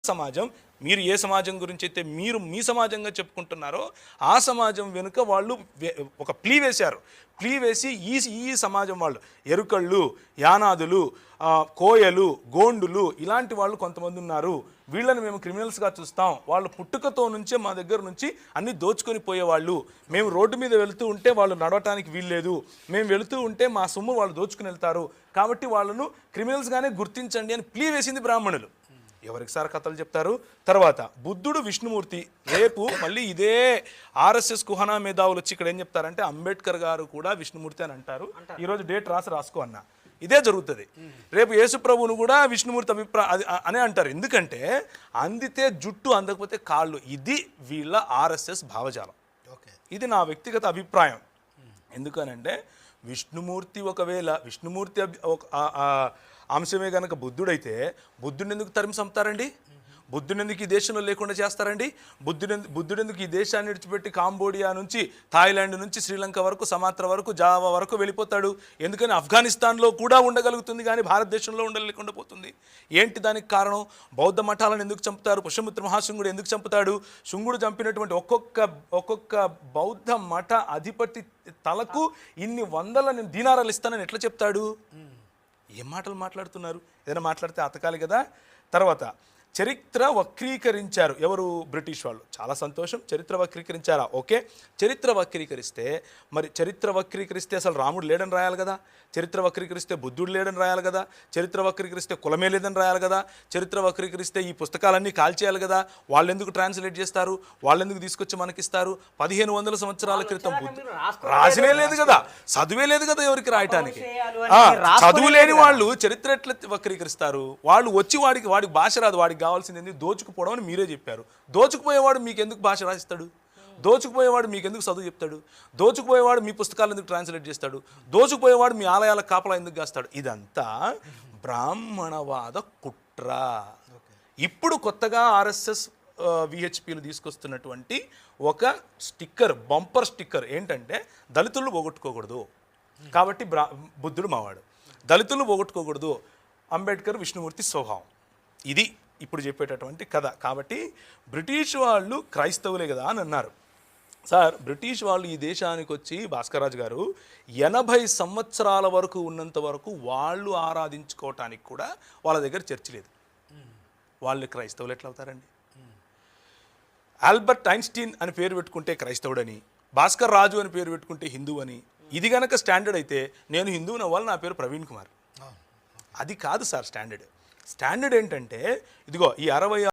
సమాజం మీరు ఏ సమాజం గురించి అయితే మీరు మీ సమాజంగా చెప్పుకుంటున్నారో ఆ సమాజం వెనుక వాళ్ళు ఒక ప్లీ వేశారు. ప్లీ వేసి ఈ సమాజం వాళ్ళు ఎరుకళ్ళు, యానాదులు, కోయలు, గోండులు ఇలాంటి వాళ్ళు కొంతమంది ఉన్నారు. వీళ్ళని మేము క్రిమినల్స్గా చూస్తాం. వాళ్ళు పుట్టుకతో నుంచే మా దగ్గర నుంచి అన్నీ దోచుకొని పోయేవాళ్ళు. మేము రోడ్డు మీద వెళుతూ ఉంటే వాళ్ళు నడవటానికి వీల్లేదు. మేము వెళుతూ ఉంటే మా సొమ్ము వాళ్ళు దోచుకుని వెళ్తారు. కాబట్టి వాళ్ళను క్రిమినల్స్గానే గుర్తించండి అని ప్లీ వేసింది బ్రాహ్మణులు. ఎవరికి సార్ కథలు చెప్తారు. తర్వాత బుద్ధుడు, విష్ణుమూర్తి. రేపు మళ్ళీ ఇదే ఆర్ఎస్ఎస్ కుహనా మేధావులు వచ్చి ఇక్కడ ఏం చెప్తారంటే అంబేద్కర్ గారు కూడా విష్ణుమూర్తి అని అంటారు. ఈరోజు డేట్ రాసుకో అన్న. ఇదే జరుగుతుంది. రేపు యేసుప్రభువును కూడా విష్ణుమూర్తి అనే అంటారు. ఎందుకంటే అందితే జుట్టు, అందకపోతే కాళ్ళు. ఇది వీళ్ళ ఆర్ఎస్ఎస్ భావజాలం. ఇది నా వ్యక్తిగత అభిప్రాయం. ఎందుకనంటే విష్ణుమూర్తి ఒకవేళ విష్ణుమూర్తి అంశమే కనుక బుద్ధుడైతే బుద్ధుడిని ఎందుకు తరిమి చంపుతారండి? బుద్ధుని ఎందుకు ఈ దేశంలో లేకుండా చేస్తారండి? బుద్ధుడెందుకు ఈ దేశాన్ని విడిచిపెట్టి కాంబోడియా నుంచి, థాయిలాండ్ నుంచి, శ్రీలంక వరకు, సమాత్ర వరకు, జావా వరకు వెళ్ళిపోతాడు? ఎందుకని ఆఫ్ఘనిస్తాన్లో కూడా ఉండగలుగుతుంది కానీ భారతదేశంలో ఉండలేకుండా పోతుంది. ఏంటి దానికి కారణం? బౌద్ధ మఠాలను ఎందుకు చంపుతారు? పుష్యమిత్ర మహాశృంగుడు ఎందుకు చంపుతాడు? శృంగుడు చంపినటువంటి ఒక్కొక్క బౌద్ధ మఠ అధిపతి తలకు ఇన్ని వందల దీనారాలు ఇస్తానని ఎట్లా చెప్తాడు? ఏం మాటలు మాట్లాడుతున్నారు? ఏదైనా మాట్లాడితే అతకాలి కదా. తర్వాత చరిత్ర వక్రీకరించారు. ఎవరు? బ్రిటిష్ వాళ్ళు. చాలా సంతోషం. చరిత్ర వక్రీకరించారా? ఓకే. చరిత్ర వక్రీకరిస్తే అసలు రాముడు లేడని రాయాలి కదా. చరిత్ర వక్రీకరిస్తే బుద్ధుడు లేడని రాయాలి కదా. చరిత్ర వక్రీకరిస్తే కులమే లేదని రాయాలి కదా. చరిత్ర వక్రీకరిస్తే ఈ పుస్తకాలన్నీ కాల్చేయాలి కదా. వాళ్ళు ఎందుకు ట్రాన్స్లేట్ చేస్తారు? వాళ్ళు ఎందుకు తీసుకొచ్చి మనకిస్తారు? 1500 సంవత్సరాల క్రితం రాసినే లేదు కదా, చదువే లేదు కదా ఎవరికి రాయటానికి. చదువు లేని వాళ్ళు చరిత్ర ఎట్లా వక్రీకరిస్తారు? వాళ్ళు వచ్చి వాడికి భాష రాదు, వాడికి కావాల్సింది ఏంది? దోచుకుపోవడం అని మీరే చెప్పారు. దోచుకుపోయేవాడు మీకు ఎందుకు భాష రాసిస్తాడు? దోచుకుపోయేవాడు మీకు ఎందుకు చదువు చెప్తాడు? దోచుకుపోయేవాడు మీ పుస్తకాలు ఎందుకు ట్రాన్స్లేట్ చేస్తాడు? దోచుకుపోయేవాడు మీ ఆలయాల కాపలా ఎందుకు కాస్తాడు? ఇదంతా బ్రాహ్మణవాద కుట్ర. ఇప్పుడు కొత్తగా ఆర్ఎస్ఎస్ విహెచ్పీలు తీసుకొస్తున్నటువంటి ఒక స్టిక్కర్, బంపర్ స్టిక్కర్ ఏంటంటే దళితులు పోగొట్టుకోకూడదు కాబట్టి బుద్ధుడు మావాడు, దళితులు పోగొట్టుకోకూడదు అంబేద్కర్ విష్ణుమూర్తి స్వభావం. ఇది ఇప్పుడు చెప్పేటటువంటి కథ. కాబట్టి బ్రిటిష్ వాళ్ళు క్రైస్తవులే కదా అని అన్నారు. సార్, బ్రిటిష్ వాళ్ళు ఈ దేశానికి వచ్చి భాస్కర్రాజు గారు 80 సంవత్సరాల వరకు ఉన్నంత వరకు వాళ్ళు ఆరాధించుకోవటానికి కూడా వాళ్ళ దగ్గర చర్చి లేదు. వాళ్ళు క్రైస్తవులు ఎట్లా అవుతారండి? ఆల్బర్ట్ ఐన్స్టీన్ అని పేరు పెట్టుకుంటే క్రైస్తవుడని, భాస్కర్ రాజు అని పేరు పెట్టుకుంటే హిందూ అని. ఇది కనుక స్టాండర్డ్ అయితే నేను హిందువుని అవ్వాలి, నా పేరు ప్రవీణ్ కుమార్. అది కాదు సార్ స్టాండర్డ్. స్టాండర్డ్ ఏంటంటే ఇదిగో ఈ 66